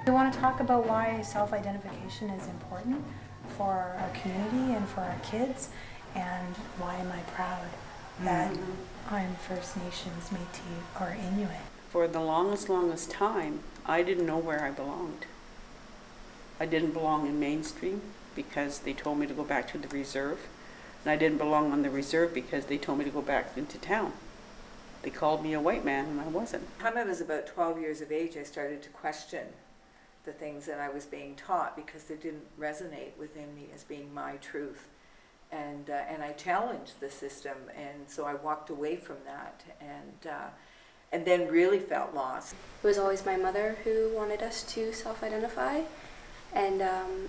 We want to talk about why self-identification is important for our community and for our kids, and why am I proud that I'm First Nations, Métis, or Inuit. For the longest time, I didn't know where I belonged. I didn't belong in mainstream because they told me to go back to the reserve, and I didn't belong on the reserve because they told me to go back into town. They called me a white man, and I wasn't. By the time I was about 12 years of age, I started to question the things that I was being taught because they didn't resonate within me as being my truth. And I challenged the system, and so I walked away from that, and then really felt lost. It was always my mother who wanted us to self-identify, and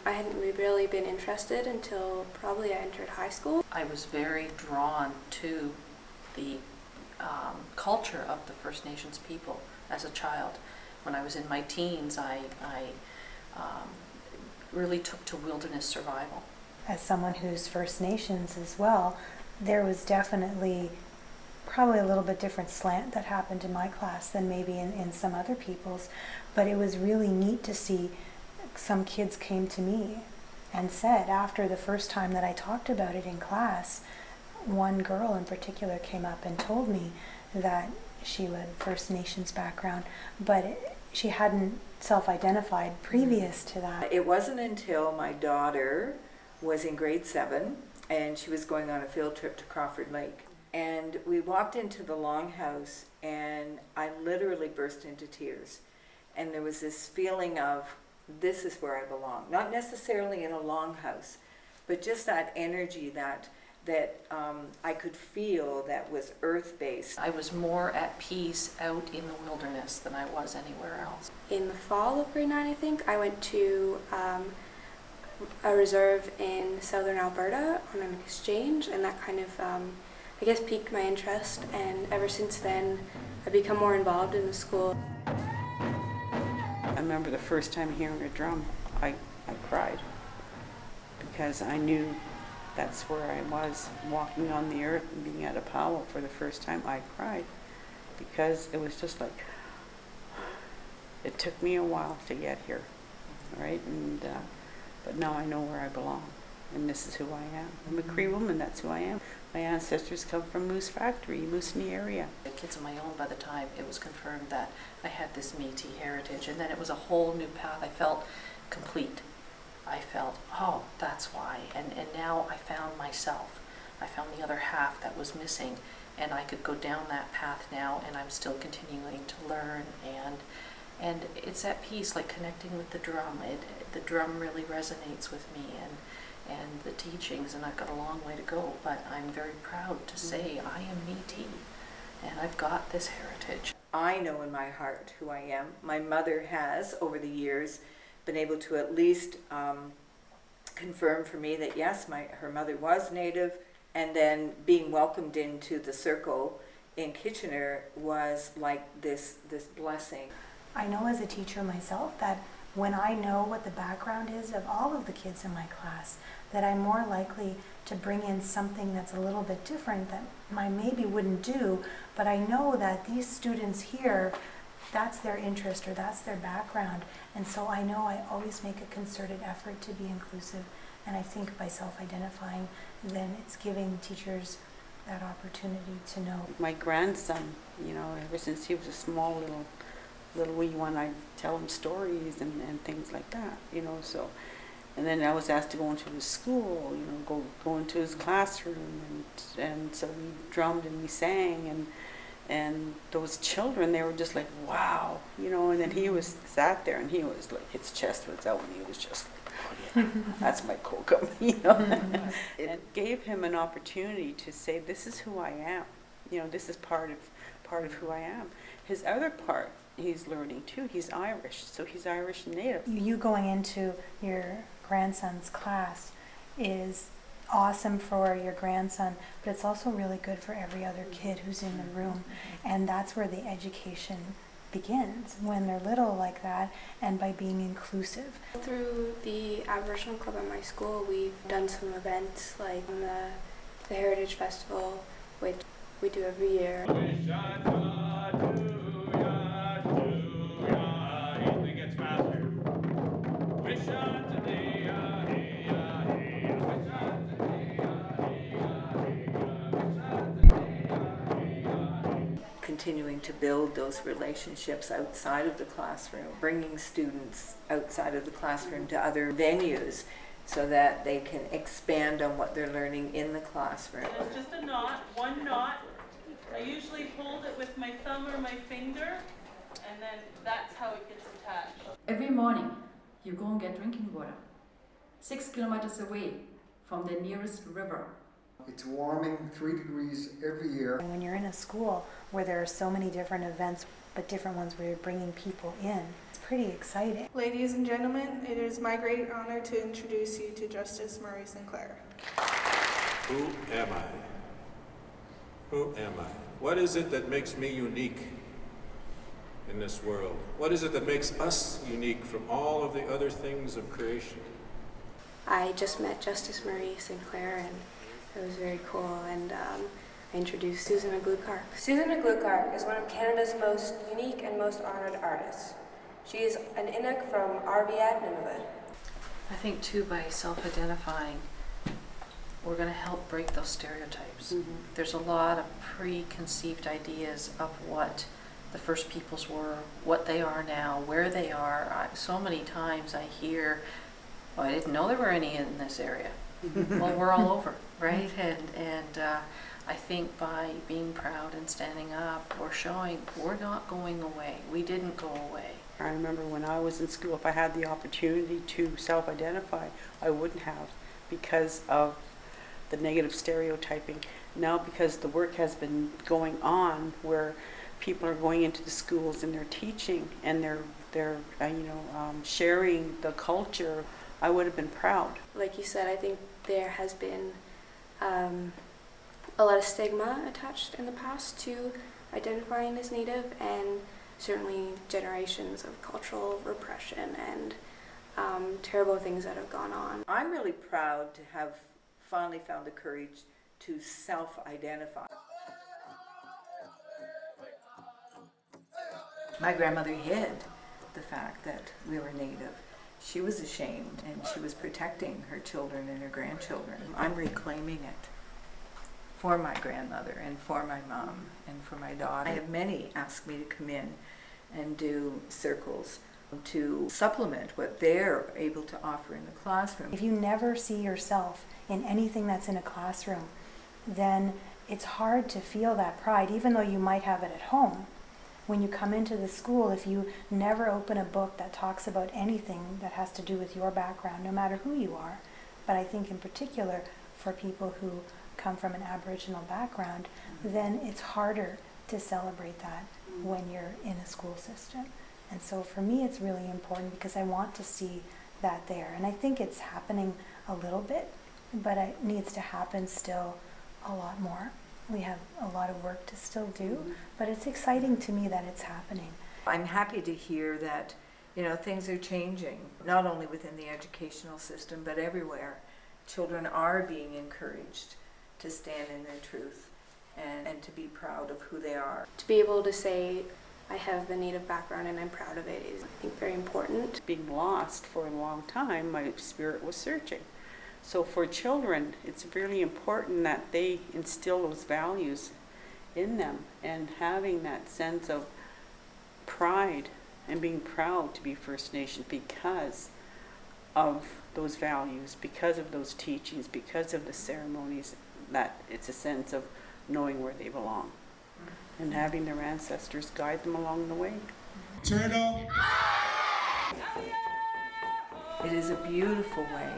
I hadn't really been interested until probably I entered high school. I was very drawn to the culture of the First Nations people as a child. When I was in my teens, I really took to wilderness survival. As someone who's First Nations as well, there was definitely probably a little bit different slant that happened in my class than maybe in some other people's, but it was really neat to see some kids came to me and said, after the first time that I talked about it in class, one girl in particular came up and told me that she had First Nations background, but she hadn't self-identified previous to that. It wasn't until my daughter was in grade 7 and she was going on a field trip to Crawford Lake. And we walked into the longhouse and I literally burst into tears. And there was this feeling of, this is where I belong. Not necessarily in a longhouse, but just that energy that I could feel that was earth-based. I was more at peace out in the wilderness than I was anywhere else. In the fall of grade 9, I think, I went to a reserve in southern Alberta on an exchange, and that kind of, I guess, piqued my interest, and ever since then I've become more involved in the school. I remember the first time hearing a drum, I cried because I knew that's where I was, walking on the earth and being at a powwow for the first time. I cried because it was just like, it took me a while to get here, right? And but now I know where I belong, and this is who I am. I'm a Cree woman, that's who I am. My ancestors come from Moose Factory, Moosonee area. The kids of my own, by the time it was confirmed that I had this Métis heritage, and then it was a whole new path. I felt complete. I felt, oh, that's why. And now I found myself. I found the other half that was missing, and I could go down that path now, and I'm still continuing to learn, and it's at peace, like connecting with the drum. The drum really resonates with me, and the teachings, and I've got a long way to go, but I'm very proud to say I am Métis, and I've got this heritage. I know in my heart who I am. My mother has, over the years, been able to at least confirm for me that yes, her mother was Native, and then being welcomed into the circle in Kitchener was like this blessing. I know as a teacher myself that when I know what the background is of all of the kids in my class, that I'm more likely to bring in something that's a little bit different that I maybe wouldn't do, but I know that these students here, that's their interest or that's their background, and so I know I always make a concerted effort to be inclusive, and I think by self-identifying, then it's giving teachers that opportunity to know. My grandson, ever since he was a small little wee one, I tell him stories and things like that, so. And then I was asked to go into his school, go into his classroom, and so we drummed and we sang, and those children, they were just like, wow, and then he sat there and he was like, his chest was out and he was just like, oh yeah, that's my kokum, It gave him an opportunity to say, this is who I am, this is part of who I am. His other part, he's learning too, he's Irish, so he's Irish Native. You going into your grandson's class is awesome for your grandson, but it's also really good for every other kid who's in the room, and that's where the education begins, when they're little like that, and by being inclusive. Through the Aboriginal Club at my school, we've done some events like the Heritage Festival, which we do every year. It gets faster. continuing to build those relationships outside of the classroom, bringing students outside of the classroom to other venues so that they can expand on what they're learning in the classroom. It's just a knot, one knot. I usually hold it with my thumb or my finger, and then that's how it gets attached. Every morning, you go and get drinking water, 6 kilometers away from the nearest river. It's warming 3 degrees every year. And when you're in a school where there are so many different events, but different ones where you're bringing people in, it's pretty exciting. Ladies and gentlemen, it is my great honor to introduce you to Justice Marie Sinclair. Who am I? Who am I? What is it that makes me unique in this world? What is it that makes us unique from all of the other things of creation? I just met Justice Marie Sinclair, and it was very cool, and I introduced Susan McGlukark. Susan McGlukark is one of Canada's most unique and most honored artists. She is an Inuk from Arviat, Nunavut. I think too, by self-identifying, we're going to help break those stereotypes. There's a lot of preconceived ideas of what the First Peoples were, what they are now, where they are. So many times I hear, "Oh, I didn't know there were any in this area." Well, we're all over, right? And I think by being proud and standing up, we're showing we're not going away. We didn't go away. I remember when I was in school, if I had the opportunity to self-identify, I wouldn't have, because of the negative stereotyping. Now, because the work has been going on where people are going into the schools and they're teaching and they're sharing the culture, I would have been proud. Like you said, I think there has been a lot of stigma attached in the past to identifying as Native, and certainly generations of cultural repression and terrible things that have gone on. I'm really proud to have finally found the courage to self-identify. My grandmother hid the fact that we were Native. She was ashamed, and she was protecting her children and her grandchildren. I'm reclaiming it for my grandmother and for my mom and for my daughter. I have many ask me to come in and do circles to supplement what they're able to offer in the classroom. If you never see yourself in anything that's in a classroom, then it's hard to feel that pride, even though you might have it at home. When you come into the school, if you never open a book that talks about anything that has to do with your background, no matter who you are, but I think in particular for people who come from an Aboriginal background, then it's harder to celebrate that when you're in a school system. And so for me, it's really important because I want to see that there. And I think it's happening a little bit, but it needs to happen still a lot more. We have a lot of work to still do, but it's exciting to me that it's happening. I'm happy to hear that, things are changing, not only within the educational system, but everywhere. Children are being encouraged to stand in their truth and to be proud of who they are. To be able to say, I have the Native background and I'm proud of it is, I think, very important. Being lost for a long time, my spirit was searching. So for children, it's really important that they instill those values in them, and having that sense of pride and being proud to be First Nation because of those values, because of those teachings, because of the ceremonies, that it's a sense of knowing where they belong and having their ancestors guide them along the way. Turtle! It is a beautiful way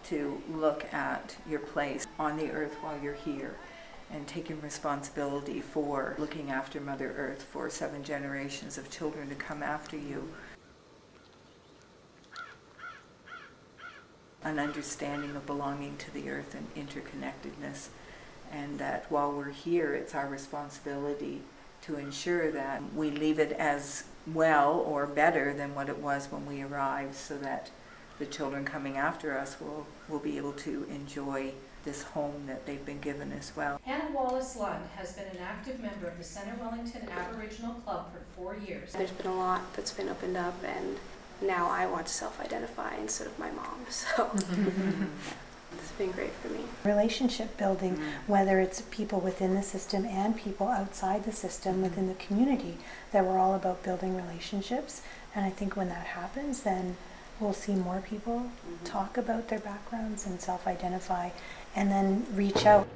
to look at your place on the earth while you're here and taking responsibility for looking after Mother Earth for 7 generations of children to come after you. An understanding of belonging to the earth and interconnectedness, and that while we're here, it's our responsibility to ensure that we leave it as well or better than what it was when we arrived, so that the children coming after us will be able to enjoy this home that they've been given as well. Hannah Wallace Lund has been an active member of the Centre Wellington Aboriginal Club for 4 years. There's been a lot that's been opened up, and now I want to self-identify instead of my mom. So It's been great for me. Relationship building, whether it's people within the system and people outside the system within the community, that we're all about building relationships. And I think when that happens, then we'll see more people talk about their backgrounds and self-identify and then reach out.